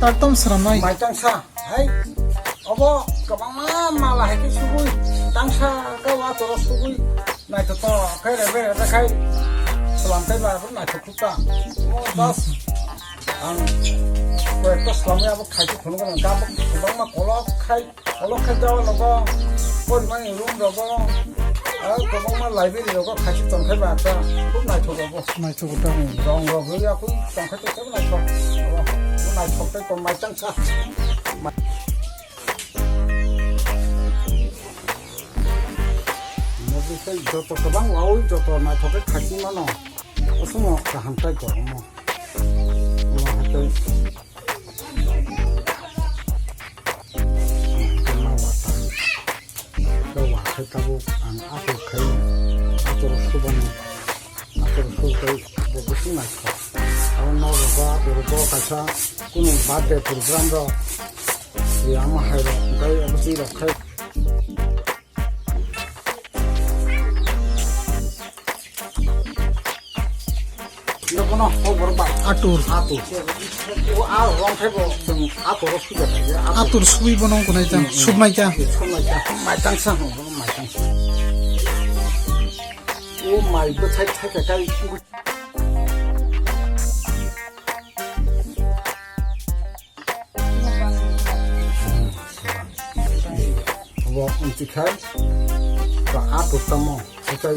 tartom seramai. Mai tangsa, hai, obo kabang malah heki subui, tangsa kawa toros subui, naik to kai rebe kai, selam kai baru naik to kuta, bas, proyek selama apa kai tu kono kono kabang kabang mah kolok kai jauh logo, poriman room logo, kabang mah library logo kai tu tong kai baca, pun naik to logo, Naik to kuta. dong logo ya aku tong kai tu kai naik to, naik to kai to mai tangsa. Joto kabang wau joto na thoke khaki mano osumo kahantai ko mo hate to wa khatabu an ato khai ato subano ato sukai bobusi na kha awan no roba kacha kuno bade program ro yama hairo kai abusi ro khai no Atur. Wrong atur Atur subui bonong kunai jang. Submai jang. mai tangsa oh my god thai kai wo unti kai ba atur tamo kai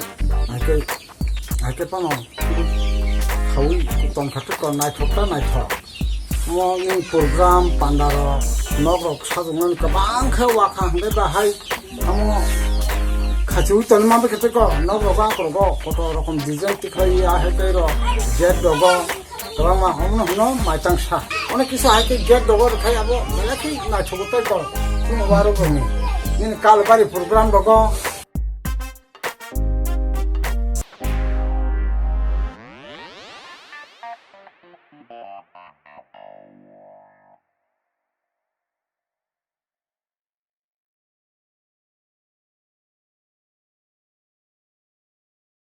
pano hawi ton khatuk kon nai thokta nai tho mo in program pandaro nogrok sajungan kabang kha wa kha hande ba hai amo khachu ton ma be kete ko nogrok ba ko koto rokom design tikhai ya he kai ro jet dogo kabang ma homno hono mai tangsa one kisu hai ke jet dogo khai abo mela ki na chogotai ko tumo baro ko ni in kalbari program dogo